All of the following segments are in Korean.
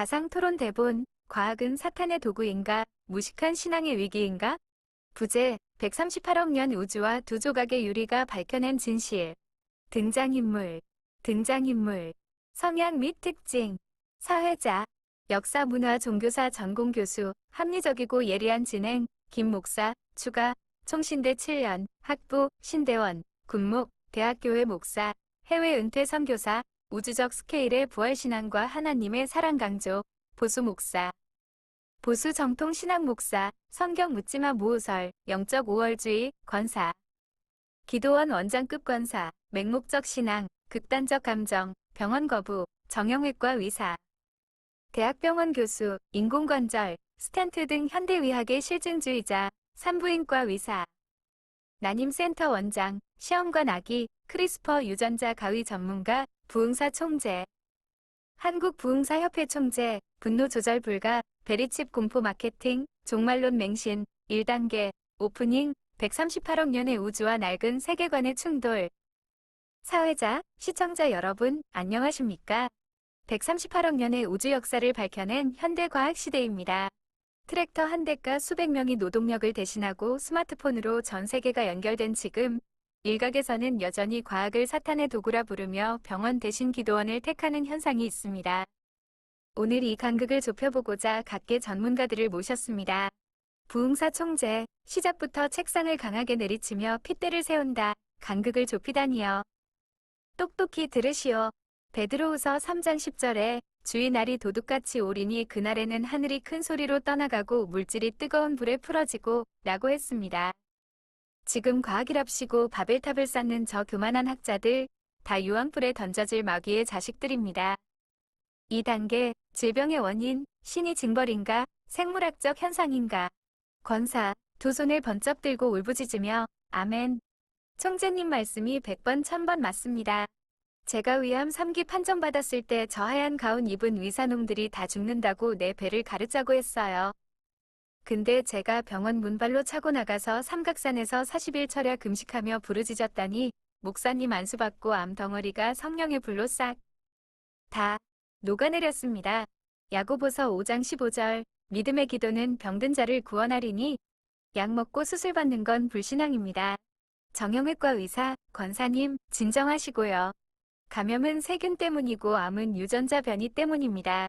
가상 토론 대본, 과학은 사탄의 도구인가? 무식한 신앙의 위기인가? 부제, 138억 년 우주와 두 조각의 유리가 밝혀낸 진실. 등장인물, 등장인물, 성향 및 특징, 사회자, 역사 문화 종교사 전공 교수, 합리적이고 예리한 진행, 김 목사, 추가, 총신대 7년, 학부, 신대원, 군목, 대학교회 목사, 해외 은퇴 선교사, 우주적 스케일의 부활신앙과 하나님의 사랑 강조, 보수 목사. 보수 정통 신학 목사, 성경 묻지마 모호설, 영적 우월주의, 권사. 기도원 원장급 권사, 맹목적 신앙, 극단적 감정, 병원 거부, 정형외과 의사. 대학병원 교수, 인공관절, 스탠트 등 현대의학의 실증주의자, 산부인과 의사. 난임센터 원장, 시험관 아기, 크리스퍼 유전자 가위 전문가, 부응사 총재. 한국부응사협회 총재, 분노 조절 불가, 베리칩 공포 마케팅, 종말론 맹신, 1단계, 오프닝, 138억 년의 우주와 낡은 세계관의 충돌. 사회자, 시청자 여러분, 안녕하십니까? 138억 년의 우주 역사를 밝혀낸 현대과학 시대입니다. 트랙터 한 대가 수백 명이 노동력을 대신하고 스마트폰으로 전 세계가 연결된 지금, 일각에서는 여전히 과학을 사탄의 도구라 부르며 병원 대신 기도원을 택하는 현상이 있습니다. 오늘 이 간극을 좁혀보고자 각계 전문가들을 모셨습니다. 부응사 총재, 시작부터 책상을 강하게 내리치며 핏대를 세운다. 간극을 좁히다니요. 똑똑히 들으시오. 베드로후서 3장 10절에 주의 날이 도둑같이 오리니 그날에는 하늘이 큰 소리로 떠나가고 물질이 뜨거운 불에 풀어지고 라고 했습니다. 지금 과학이랍시고 바벨탑을 쌓는 저 교만한 학자들, 다 유황불에 던져질 마귀의 자식들입니다. 2단계, 질병의 원인, 신이 징벌인가, 생물학적 현상인가. 권사, 두 손을 번쩍 들고 울부짖으며, 아멘. 총재님 말씀이 100번 1000번 맞습니다. 제가 위암 3기 판정받았을 때 저 하얀 가운 입은 의사놈들이 다 죽는다고 내 배를 가르자고 했어요. 근데 제가 병원 문발로 차고 나가서 삼각산에서 40일 철야 금식하며 부르짖었다니 목사님 안수받고 암 덩어리가 성령의 불로 싹 다 녹아내렸습니다. 야고보서 5장 15절 믿음의 기도는 병든 자를 구원하리니 약 먹고 수술 받는 건 불신앙입니다. 정형외과 의사, 권사님 진정하시고요. 감염은 세균 때문이고 암은 유전자 변이 때문입니다.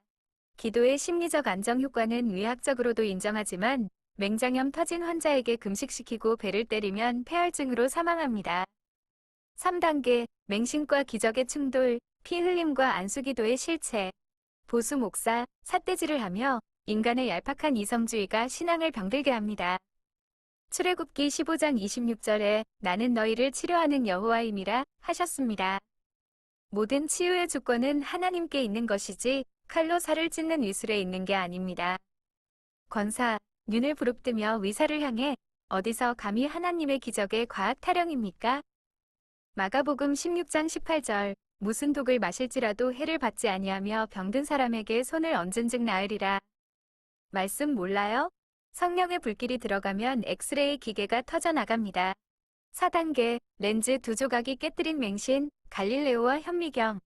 기도의 심리적 안정 효과는 의학적으로도 인정하지만 맹장염 터진 환자에게 금식시키고 배를 때리면 폐혈증으로 사망합니다. 3단계, 맹신과 기적의 충돌, 피 흘림과 안수기도의 실체. 보수 목사, 삿대질을 하며 인간의 얄팍한 이성주의가 신앙을 병들게 합니다. 출애굽기 15장 26절에 나는 너희를 치료하는 여호와임이라 하셨습니다. 모든 치유의 주권은 하나님께 있는 것이지 칼로 살을 찢는 의술에 있는 게 아닙니다. 권사, 눈을 부릅뜨며 의사를 향해 어디서 감히 하나님의 기적에 과학 타령입니까? 마가복음 16장 18절 무슨 독을 마실지라도 해를 받지 아니하며 병든 사람에게 손을 얹은 즉 나으리라. 말씀 몰라요? 성령의 불길이 들어가면 엑스레이 기계가 터져나갑니다. 4단계, 렌즈 두 조각이 깨뜨린 맹신, 갈릴레오와 현미경.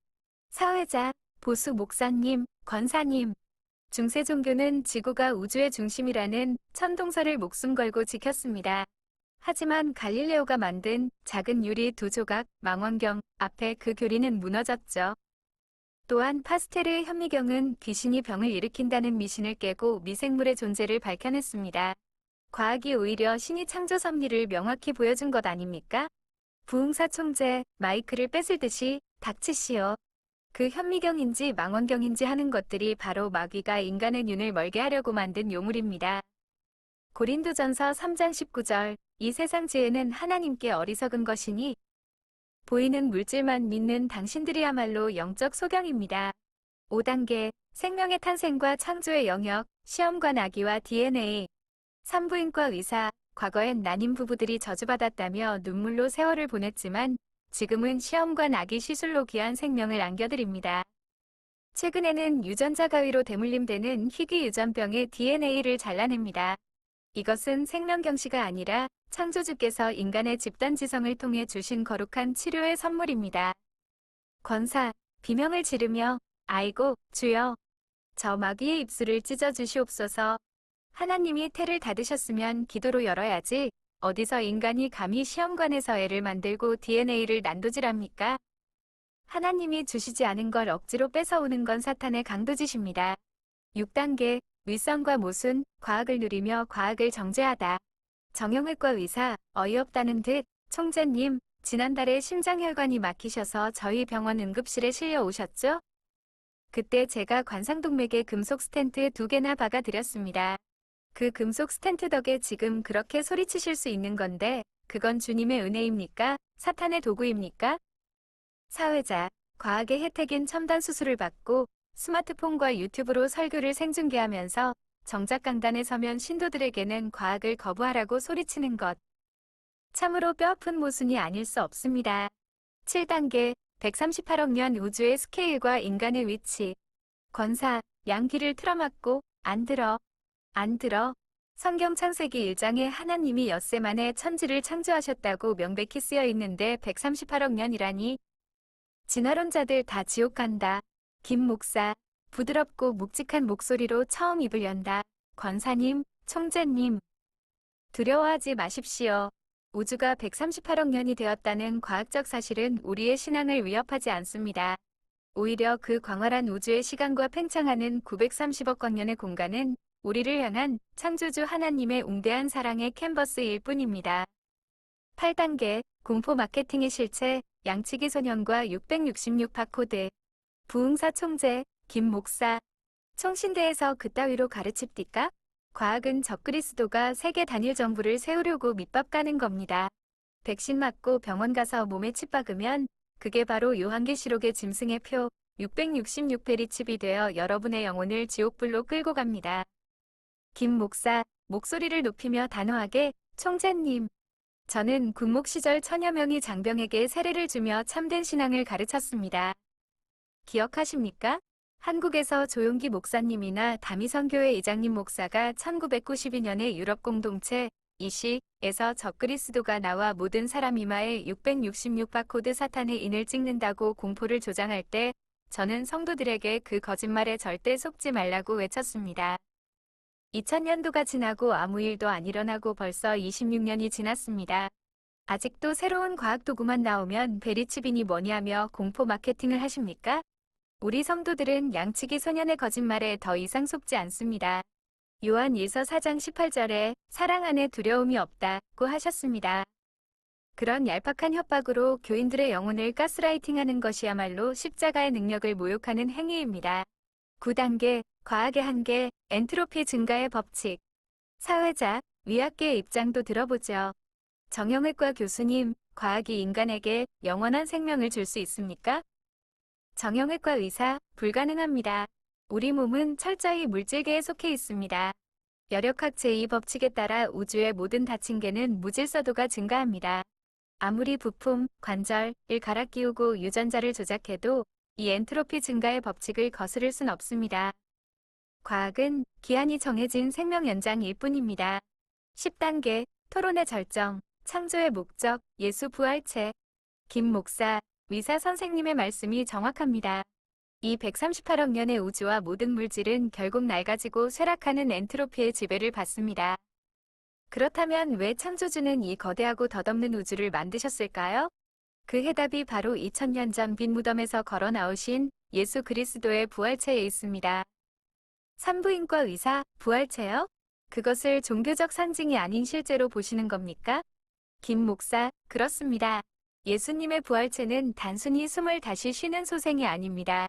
사회자, 보수 목사님, 권사님. 중세 종교는 지구가 우주의 중심이라는 천동설을 목숨 걸고 지켰습니다. 하지만 갈릴레오가 만든 작은 유리 두 조각, 망원경 앞에 그 교리는 무너졌죠. 또한 파스텔의 현미경은 귀신이 병을 일으킨다는 미신을 깨고 미생물의 존재를 밝혀냈습니다. 과학이 오히려 신이 창조 섭리를 명확히 보여준 것 아닙니까? 부응사 총재, 마이크를 뺏을 듯이 닥치시오. 그 현미경인지 망원경인지 하는 것들이 바로 마귀가 인간의 눈을 멀게 하려고 만든 요물입니다. 고린도전서 3장 19절 이 세상 지혜는 하나님께 어리석은 것이니 보이는 물질만 믿는 당신들이야말로 영적 소경입니다. 5단계 생명의 탄생과 창조의 영역, 시험관 아기와 DNA. 산부인과 의사, 과거엔 난임 부부들이 저주받았다며 눈물로 세월을 보냈지만 지금은 시험관 아기 시술로 귀한 생명을 안겨드립니다. 최근에는 유전자 가위로 대물림되는 희귀 유전병의 DNA를 잘라냅니다. 이것은 생명경시가 아니라 창조주께서 인간의 집단지성을 통해 주신 거룩한 치료의 선물입니다. 권사, 비명을 지르며 아이고 주여 저 마귀의 입술을 찢어 주시옵소서. 하나님이 태를 닫으셨으면 기도로 열어야지. 어디서 인간이 감히 시험관에서 애를 만들고 DNA를 난도질합니까? 하나님이 주시지 않은 걸 억지로 뺏어오는 건 사탄의 강도짓입니다. 6단계, 윗선과 모순, 과학을 누리며 과학을 정죄하다. 정형외과 의사, 어이없다는 듯, 총재님, 지난달에 심장혈관이 막히셔서 저희 병원 응급실에 실려 오셨죠? 그때 제가 관상동맥에 금속 스텐트 2개나 박아드렸습니다. 그 금속 스텐트 덕에 지금 그렇게 소리치실 수 있는 건데, 그건 주님의 은혜입니까? 사탄의 도구입니까? 사회자, 과학의 혜택인 첨단 수술을 받고 스마트폰과 유튜브로 설교를 생중계하면서 정작 강단에 서면 신도들에게는 과학을 거부하라고 소리치는 것. 참으로 뼈아픈 모순이 아닐 수 없습니다. 7단계, 138억 년 우주의 스케일과 인간의 위치. 권사, 양귀를 틀어막고 안 들어. 성경 창세기 1장에 하나님이 엿새 만에 천지를 창조하셨다고 명백히 쓰여 있는데 138억 년이라니. 진화론자들 다 지옥 간다. 김 목사, 부드럽고 묵직한 목소리로 처음 입을 연다. 권사님, 총재님. 두려워하지 마십시오. 우주가 138억 년이 되었다는 과학적 사실은 우리의 신앙을 위협하지 않습니다. 오히려 그 광활한 우주의 시간과 팽창하는 930억 광년의 공간은 우리를 향한 창조주 하나님의 웅대한 사랑의 캔버스일 뿐입니다. 8단계, 공포 마케팅의 실체, 양치기 소년과 666 바코드. 부흥사 총재, 김 목사. 총신대에서 그따위로 가르칩니까? 과학은 적그리스도가 세계 단일 정부를 세우려고 밑밥 까는 겁니다. 백신 맞고 병원 가서 몸에 칩 박으면 그게 바로 요한계시록의 짐승의 표 666페리 칩이 되어 여러분의 영혼을 지옥불로 끌고 갑니다. 김 목사, 목소리를 높이며 단호하게, 총재님. 저는 군목 시절 천여 명의 장병에게 세례를 주며 참된 신앙을 가르쳤습니다. 기억하십니까? 한국에서 조용기 목사님이나 다미선교회 이장님 목사가 1992년에 유럽 공동체 이시에서 적그리스도가 나와 모든 사람 이마에 666 바코드 사탄의 인을 찍는다고 공포를 조장할 때 저는 성도들에게 그 거짓말에 절대 속지 말라고 외쳤습니다. 2000년도가 지나고 아무 일도 안 일어나고 벌써 26년이 지났습니다. 아직도 새로운 과학 도구만 나오면 베리칩이니 뭐니 하며 공포 마케팅을 하십니까? 우리 성도들은 양치기 소년의 거짓말에 더 이상 속지 않습니다. 요한 1서 4장 18절에 사랑 안에 두려움이 없다고 하셨습니다. 그런 얄팍한 협박으로 교인들의 영혼을 가스라이팅하는 것이야말로 십자가의 능력을 모욕하는 행위입니다. 9단계, 과학의 한계, 엔트로피 증가의 법칙. 사회자, 위학계의 입장도 들어보죠. 정형외과 교수님, 과학이 인간에게 영원한 생명을 줄 수 있습니까? 정형외과 의사, 불가능합니다. 우리 몸은 철저히 물질계에 속해 있습니다. 열역학 제2법칙에 따라 우주의 모든 닫힌 개는 무질서도가 증가합니다. 아무리 부품, 관절을 갈아 끼우고 유전자를 조작해도 이 엔트로피 증가의 법칙을 거스를 순 없습니다. 과학은 기한이 정해진 생명 연장일 뿐입니다. 10단계, 토론의 절정, 창조의 목적, 예수 부활체. 김 목사, 위사 선생님의 말씀이 정확합니다. 이 138억 년의 우주와 모든 물질은 결국 낡아지고 쇠락하는 엔트로피의 지배를 받습니다. 그렇다면 왜 창조주는 이 거대하고 덧없는 우주를 만드셨을까요? 그 해답이 바로 2000년 전 빈 무덤에서 걸어 나오신 예수 그리스도의 부활체에 있습니다. 산부인과 의사, 부활체요? 그것을 종교적 상징이 아닌 실제로 보시는 겁니까? 김 목사, 그렇습니다. 예수님의 부활체는 단순히 숨을 다시 쉬는 소생이 아닙니다.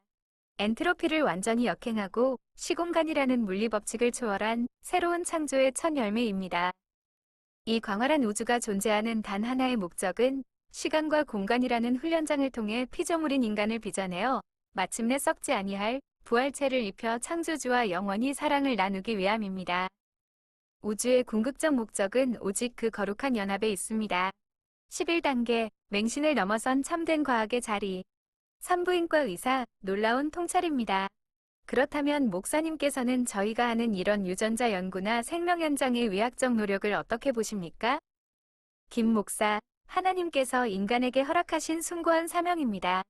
엔트로피를 완전히 역행하고 시공간이라는 물리법칙을 초월한 새로운 창조의 첫 열매입니다. 이 광활한 우주가 존재하는 단 하나의 목적은 시간과 공간이라는 훈련장을 통해 피조물인 인간을 빚어내어 마침내 썩지 아니할 부활체를 입혀 창조주와 영원히 사랑을 나누기 위함입니다. 우주의 궁극적 목적은 오직 그 거룩한 연합에 있습니다. 11단계, 맹신을 넘어선 참된 과학의 자리. 산부인과 의사, 놀라운 통찰입니다. 그렇다면 목사님께서는 저희가 하는 이런 유전자 연구나 생명 연장의 의학적 노력을 어떻게 보십니까? 김 목사, 하나님께서 인간에게 허락하신 숭고한 사명입니다.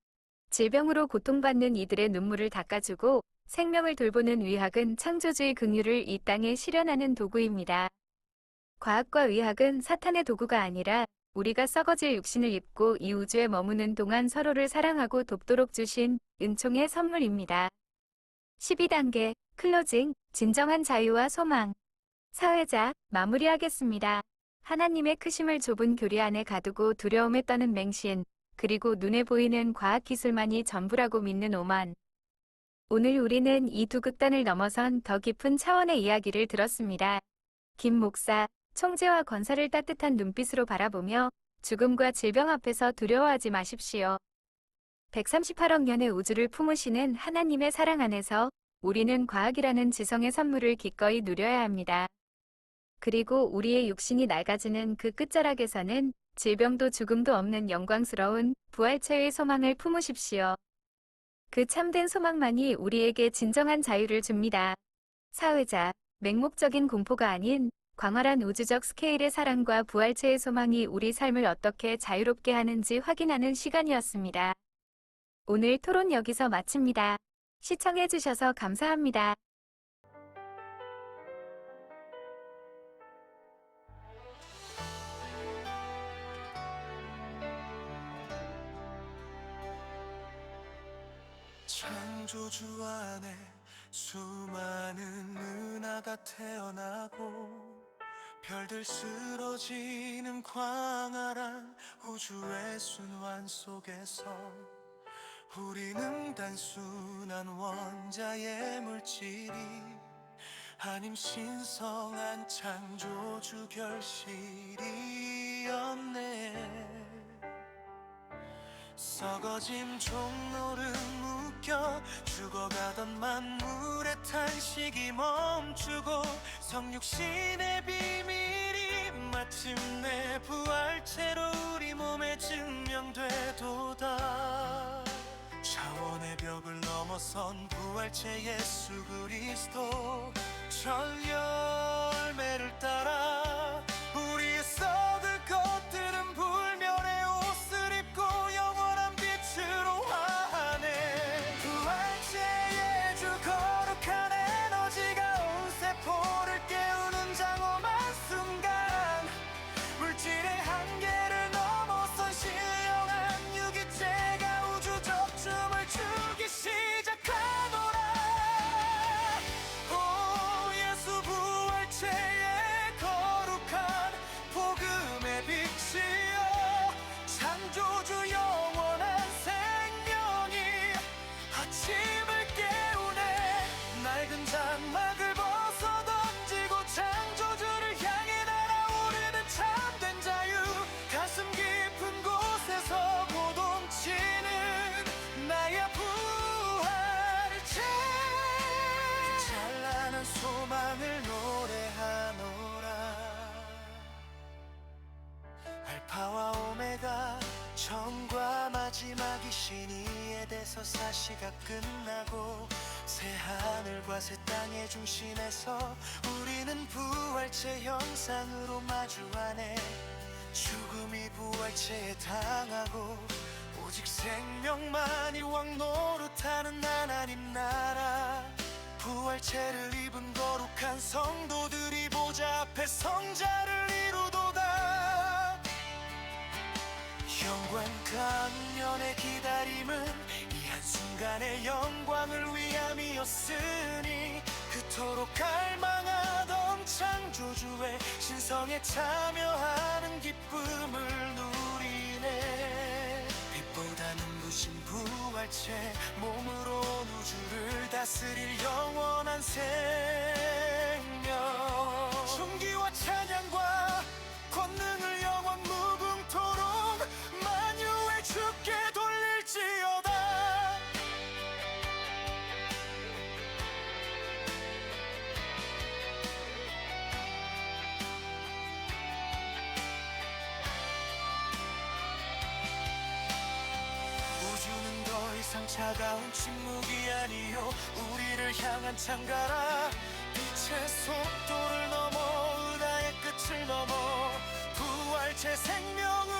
질병으로 고통받는 이들의 눈물을 닦아주고 생명을 돌보는 의학은 창조주의 긍휼을 이 땅에 실현하는 도구입니다. 과학과 의학은 사탄의 도구가 아니라 우리가 썩어질 육신을 입고 이 우주에 머무는 동안 서로를 사랑하고 돕도록 주신 은총의 선물입니다. 12단계 클로징, 진정한 자유와 소망. 사회자, 마무리하겠습니다. 하나님의 크심을 좁은 교리 안에 가두고 두려움에 떠는 맹신, 그리고 눈에 보이는 과학기술만이 전부라고 믿는 오만. 오늘 우리는 이 두 극단을 넘어선 더 깊은 차원의 이야기를 들었습니다. 김 목사, 총재와 권사를 따뜻한 눈빛으로 바라보며 죽음과 질병 앞에서 두려워하지 마십시오. 138억 년의 우주를 품으시는 하나님의 사랑 안에서 우리는 과학이라는 지성의 선물을 기꺼이 누려야 합니다. 그리고 우리의 육신이 낡아지는 그 끝자락에서는 질병도 죽음도 없는 영광스러운 부활체의 소망을 품으십시오. 그 참된 소망만이 우리에게 진정한 자유를 줍니다. 사회자, 맹목적인 공포가 아닌 광활한 우주적 스케일의 사랑과 부활체의 소망이 우리 삶을 어떻게 자유롭게 하는지 확인하는 시간이었습니다. 오늘 토론 여기서 마칩니다. 시청해주셔서 감사합니다. 창조주 안에 수많은 은하가 태어나고 별들 쓰러지는 광활한 우주의 순환 속에서 우리는 단순한 원자의 물질이 아님 신성한 창조주 결실이었네. 썩어짐 종로를 묶여 죽어가던 만물의 탄식이 멈추고 성육신의 비밀이 마침내 부활체로 우리 몸에 증명되도다. 차원의 벽을 넘어선 부활체 예수 그리스도 전열매를 따라 우리의 썩을 것들은 불멸의 옷을 입고 영원한 빛으로 화하네. 부활체의 주 거룩한 에너지가 온 세포를 깨우는 장엄한 순간 물질의 한계를 넘어선 신령한 유기체가 우주적 춤을 추기 시작하노라. 오 예수 부활체의 거룩한 복음의 빛이여 창조주 영원한 생명이 아침을 깨우네. 낡은 장막을 벗어 던지고 창조주를 향해 날아오르는 참된 자유. 가슴 깊은 곳에서 고동치는 나의 부활체. 찬란한 소망을 노래하노라. 알파와 오메가 처음과 마지막이 신이에 대서 사시가 끝나고 새 하늘과 새 땅의 중심에서 우리는 부활체 형상으로 마주하네. 죽음이 부활체에 당하고 오직 생명만이 왕 노릇하는 하나님 나라. 부활체를 입은 거룩한 성도들이 보좌 앞에 성자를 이루도다. 영광 강면의 기다림은 이 한순간의 영광을 위함이었으니 그토록 갈망하던 창조주의 신성에 참여하는 기쁨을 누리네. 빛보다 눈부신 부활체 몸으로 온 우주를 다스릴 영원한 생명. 존귀와 찬양과 권능을 영원 무궁토록 만유의 주께 돌릴지어다. 우주는 더 이상 차가운 침묵이 아니요 우리를 향한 창가라. 빛의 속도를 넘어 은하의 끝을 넘어 부활체 생명을